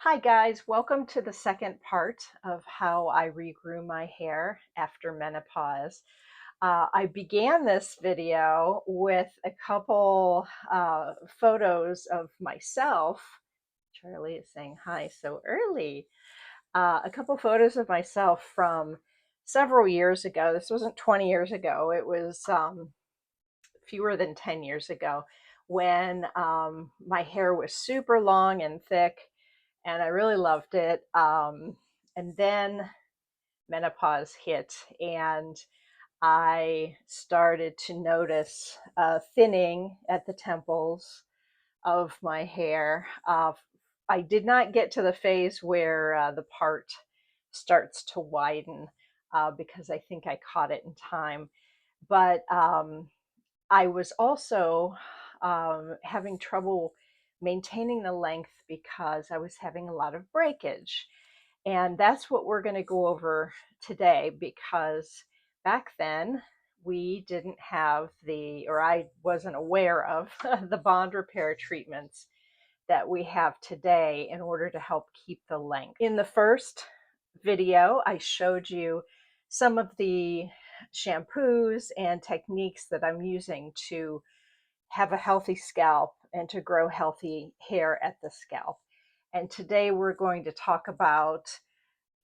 Hi guys, welcome to the second part of how I regrew my hair after menopause. I began this video with a couple photos of myself. Charlie is saying hi so early. A couple photos of myself from several years ago. This wasn't 20 years ago, it was fewer than 10 years ago when my hair was super long and thick and I really loved it. And then menopause hit, and I started to notice thinning at the temples of my hair. I did not get to the phase where the part starts to widen because I think I caught it in time. But I was also having trouble maintaining the length because I was having a lot of breakage. And that's what we're going to go over today because back then we didn't have or I wasn't aware of the bond repair treatments that we have today in order to help keep the length. In the first video, I showed you some of the shampoos and techniques that I'm using to have a healthy scalp and to grow healthy hair at the scalp. And today we're going to talk about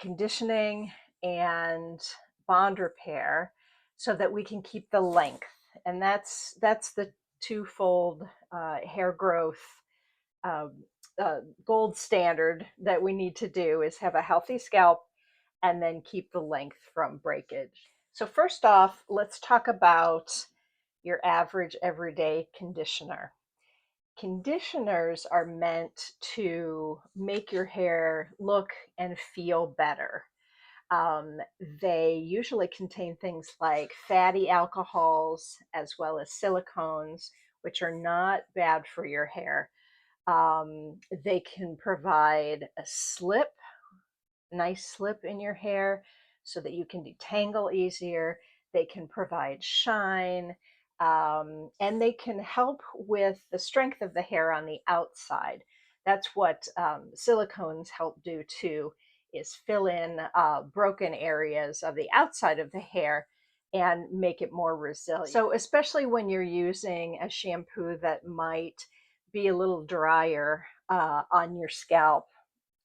conditioning and bond repair so that we can keep the length. And that's the twofold hair growth um, gold standard that we need to do is have a healthy scalp and then keep the length from breakage. So first off, let's talk about your average everyday conditioner. Conditioners are meant to make your hair look and feel better. Um, they usually contain things like fatty alcohols as well as silicones, which are not bad for your hair. They can provide a nice slip in your hair so that you can detangle easier. They can provide shine, and they can help with the strength of the hair on the outside. That's what silicones help do too, is fill in broken areas of the outside of the hair and make it more resilient. So especially when you're using a shampoo that might be a little drier on your scalp,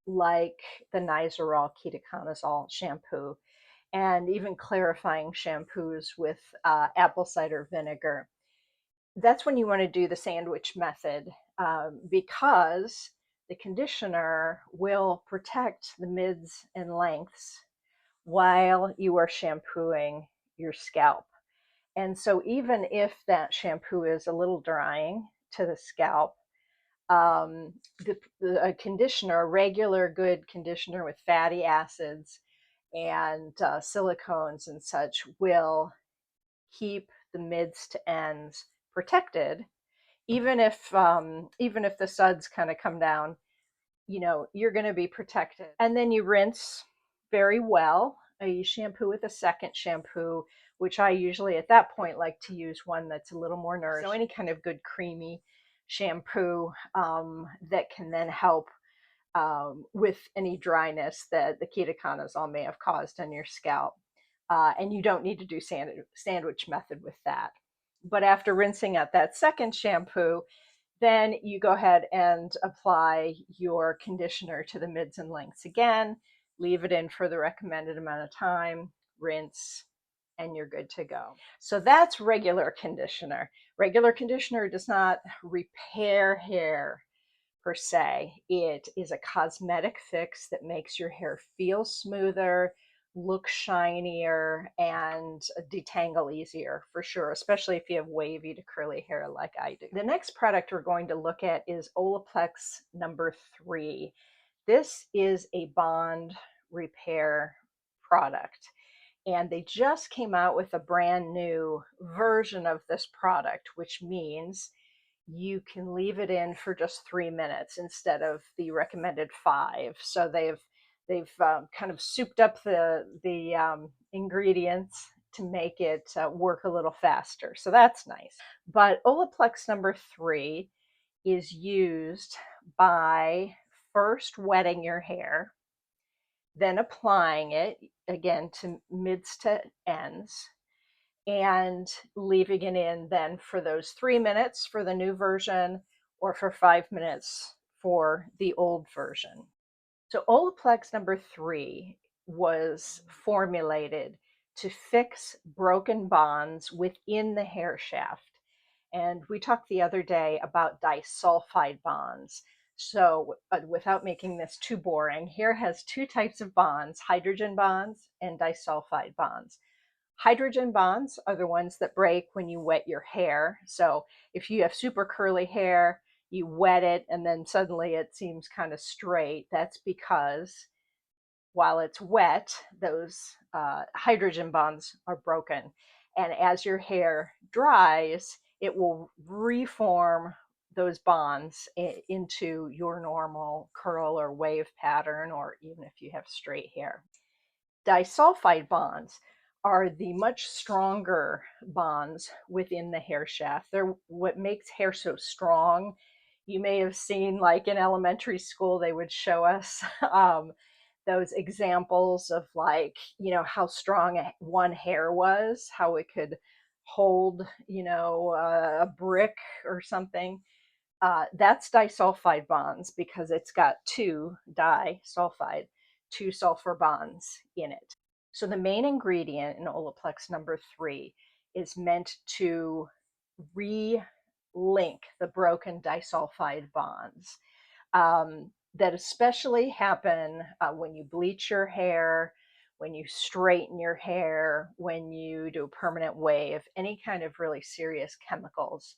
like the Nizoral ketoconazole shampoo, and even clarifying shampoos with apple cider vinegar. That's when you want to do the sandwich method because the conditioner will protect the mids and lengths while you are shampooing your scalp. And so even if that shampoo is a little drying to the scalp, a conditioner, a regular good conditioner with fatty acids and silicones and such, will keep the mids to ends protected, even if the suds kind of come down. You're going to be protected. And then you rinse very well. You shampoo with a second shampoo, which I usually at that point like to use one that's a little more nourished. So any kind of good creamy shampoo that can then help with any dryness that the ketoconazole may have caused on your scalp. And you don't need to do sandwich method with that. But after rinsing out that second shampoo, then you go ahead and apply your conditioner to the mids and lengths again, leave it in for the recommended amount of time, rinse, and you're good to go. So that's regular conditioner. Regular conditioner does not repair hair per se. It is a cosmetic fix that makes your hair feel smoother, look shinier, and detangle easier for sure, especially if you have wavy to curly hair like I do. The next product we're going to look at is Olaplex number 3. This is a bond repair product, and they just came out with a brand new version of this product, which means you can leave it in for just 3 minutes instead of the recommended 5. So they've kind of souped up the ingredients to make it work a little faster. So that's nice. But Olaplex number 3 is used by first wetting your hair, then applying it again to mids to ends, and leaving it in then for those 3 minutes for the new version or for 5 minutes for the old version. So Olaplex #3 was formulated to fix broken bonds within the hair shaft. And we talked the other day about disulfide bonds. So, without making this too boring, hair has two types of bonds: hydrogen bonds and disulfide bonds. Hydrogen bonds are the ones that break when you wet your hair. So, if you have super curly hair, you wet it, and then suddenly it seems kind of straight. That's because while it's wet, those hydrogen bonds are broken. And as your hair dries, it will reform those bonds into your normal curl or wave pattern, or even if you have straight hair. Disulfide bonds are the much stronger bonds within the hair shaft. They're what makes hair so strong. You may have seen, like in elementary school, they would show us those examples of, like, how strong one hair was, how it could hold, a brick or something. That's disulfide bonds because it's got two disulfide, two sulfur bonds in it. So the main ingredient in Olaplex #3 is meant to re-link the broken disulfide bonds that especially happen when you bleach your hair, when you straighten your hair, when you do a permanent wave. Any kind of really serious chemicals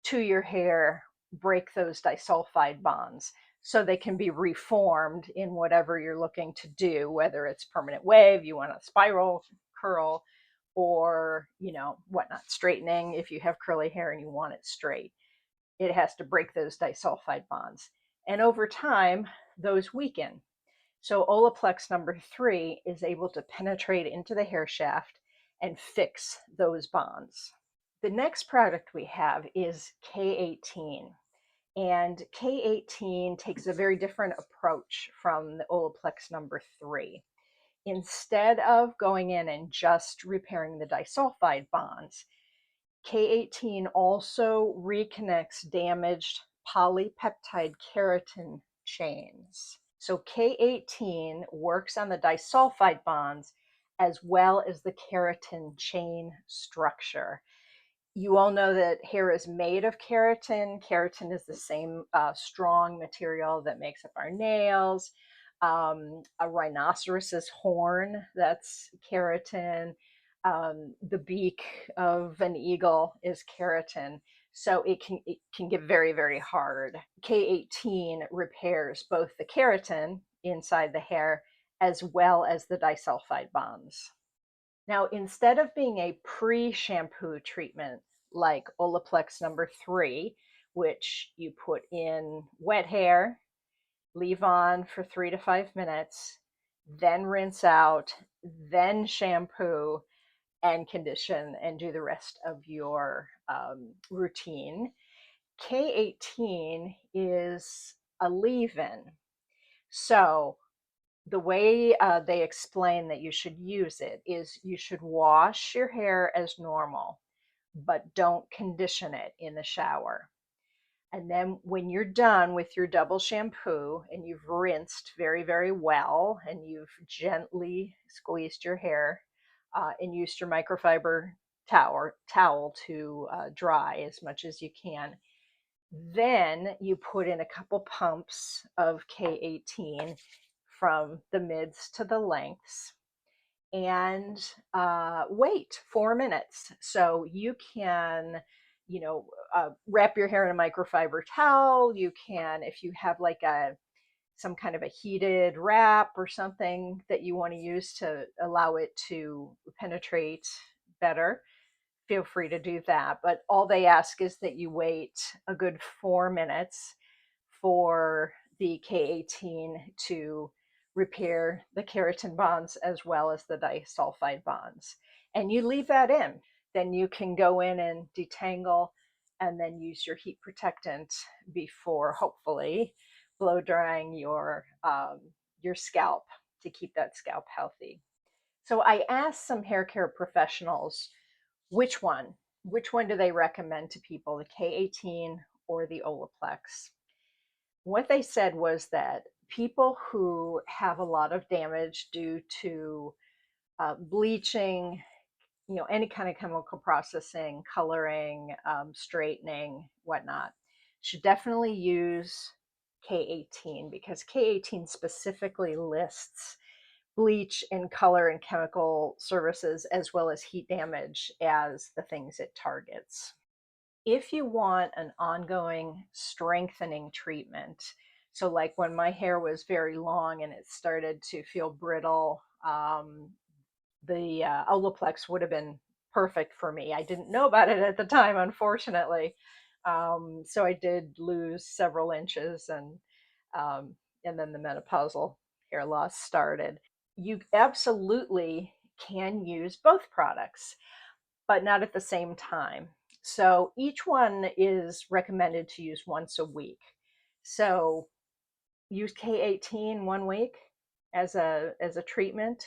to your hair break those disulfide bonds so they can be reformed in whatever you're looking to do, whether it's permanent wave, you want a spiral curl, or whatnot, straightening if you have curly hair and you want it straight. It has to break those disulfide bonds, and over time those weaken. So Olaplex #3 is able to penetrate into the hair shaft and fix those bonds. The next product we have is K18. And K18 takes a very different approach from the Olaplex #3. Instead of going in and just repairing the disulfide bonds, K18 also reconnects damaged polypeptide keratin chains. So K18 works on the disulfide bonds as well as the keratin chain structure. You all know that hair is made of keratin. Keratin is the same strong material that makes up our nails. A rhinoceros's horn, that's keratin. The beak of an eagle is keratin. So it can get very, very hard. K18 repairs both the keratin inside the hair as well as the disulfide bonds. Now, instead of being a pre-shampoo treatment like Olaplex #3, which you put in wet hair, leave on for 3 to 5 minutes, then rinse out, then shampoo and condition and do the rest of your routine, K18 is a leave-in. So the way they explain that you should use it is you should wash your hair as normal, but don't condition it in the shower. And then when you're done with your double shampoo and you've rinsed very, very well and you've gently squeezed your hair and used your microfiber towel to dry as much as you can, then you put in a couple pumps of K18 from the mids to the lengths and wait 4 minutes. So you can, wrap your hair in a microfiber towel. You can, if you have like some kind of a heated wrap or something that you want to use to allow it to penetrate better, feel free to do that. But all they ask is that you wait a good 4 minutes for the K18 to repair the keratin bonds as well as the disulfide bonds. And you leave that in. Then you can go in and detangle and then use your heat protectant before, hopefully, blow drying your scalp to keep that scalp healthy. So I asked some hair care professionals which one, which one do they recommend to people, the K18 or the Olaplex? What they said was that people who have a lot of damage due to bleaching, any kind of chemical processing, coloring, straightening, whatnot, should definitely use K18 because K18 specifically lists bleach and color and chemical services as well as heat damage as the things it targets. If you want an ongoing strengthening treatment, so like when my hair was very long and it started to feel brittle, the Olaplex would have been perfect for me. I didn't know about it at the time, unfortunately. So I did lose several inches, and then the menopausal hair loss started. You absolutely can use both products, but not at the same time. So each one is recommended to use once a week. So use K18 one week as a treatment,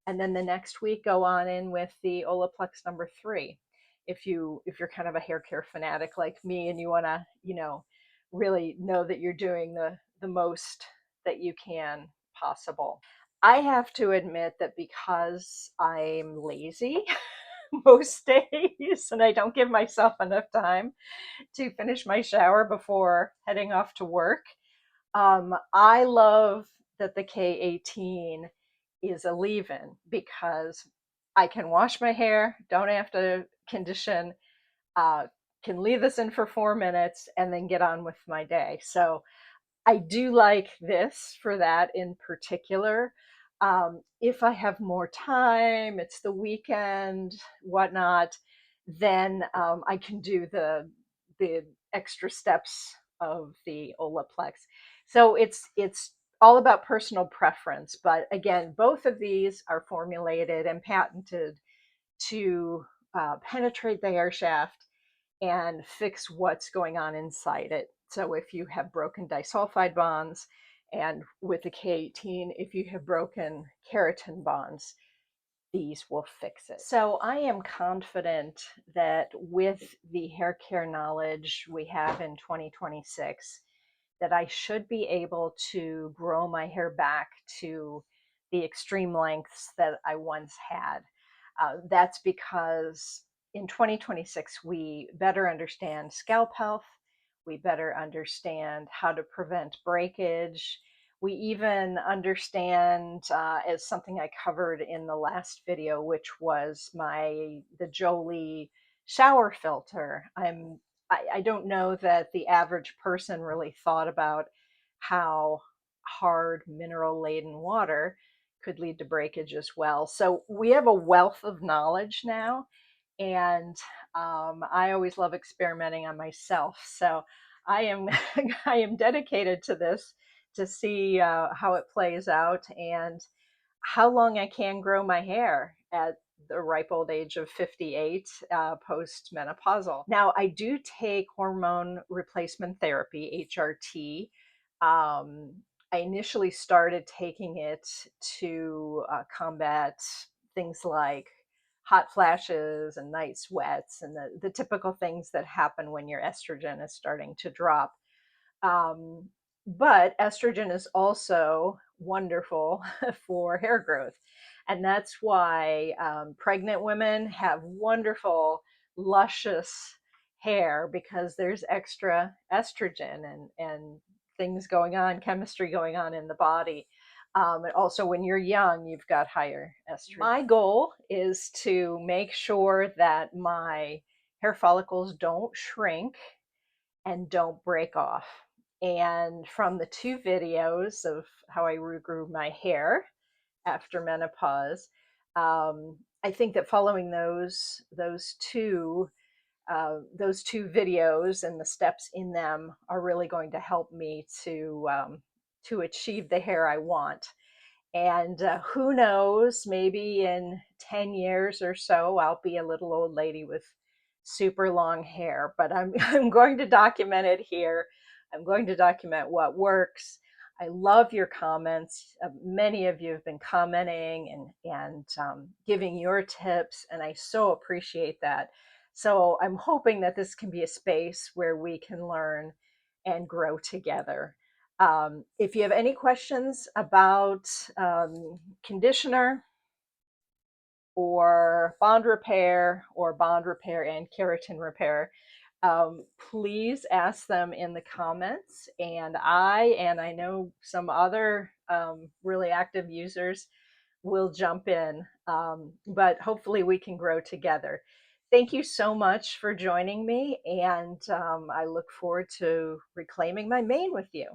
and then the next week go on in with the Olaplex number 3. If you're kind of a hair care fanatic like me and you want to, really know that you're doing the most that you can possible. I have to admit that because I'm lazy most days and I don't give myself enough time to finish my shower before heading off to work, I love that the K18 is a leave-in because I can wash my hair, don't have to condition, uh, can leave this in for 4 minutes and then get on with my day. So I do like this for that in particular. If I have more time, it's the weekend, whatnot, then I can do the extra steps of the Olaplex. So it's all about personal preference. But again, both of these are formulated and patented to penetrate the hair shaft and fix what's going on inside it. So if you have broken disulfide bonds, and with the K18, if you have broken keratin bonds, these will fix it. So I am confident that with the hair care knowledge we have in 2026, that I should be able to grow my hair back to the extreme lengths that I once had. That's because in 2026, we better understand scalp health, we better understand how to prevent breakage. We even understand, as something I covered in the last video, which was the Jolie shower filter. I don't know that the average person really thought about how hard mineral laden water could lead to breakage as well. So we have a wealth of knowledge now, and I always love experimenting on myself. So I am I am dedicated to this to see how it plays out and how long I can grow my hair at the ripe old age of 58, post-menopausal. Now, I do take hormone replacement therapy, HRT. I initially started taking it to combat things like hot flashes and night sweats and the typical things that happen when your estrogen is starting to drop. Um, but estrogen is also wonderful for hair growth. And that's why pregnant women have wonderful, luscious hair because there's extra estrogen and things going on, chemistry going on in the body. And also, when you're young, you've got higher estrogen. My goal is to make sure that my hair follicles don't shrink and don't break off. And from the 2 videos of how I regrew my hair after menopause, I think that following those two videos and the steps in them are really going to help me to achieve the hair I want. And who knows, maybe in 10 years or so, I'll be a little old lady with super long hair, but I'm, I'm going to document it here I'm going to document what works. I love your comments. Many of you have been commenting and giving your tips, and I so appreciate that. So I'm hoping that this can be a space where we can learn and grow together. If you have any questions about conditioner or bond repair and keratin repair, please ask them in the comments. And I know some other really active users will jump in, but hopefully we can grow together. Thank you so much for joining me, and I look forward to reclaiming my mane with you.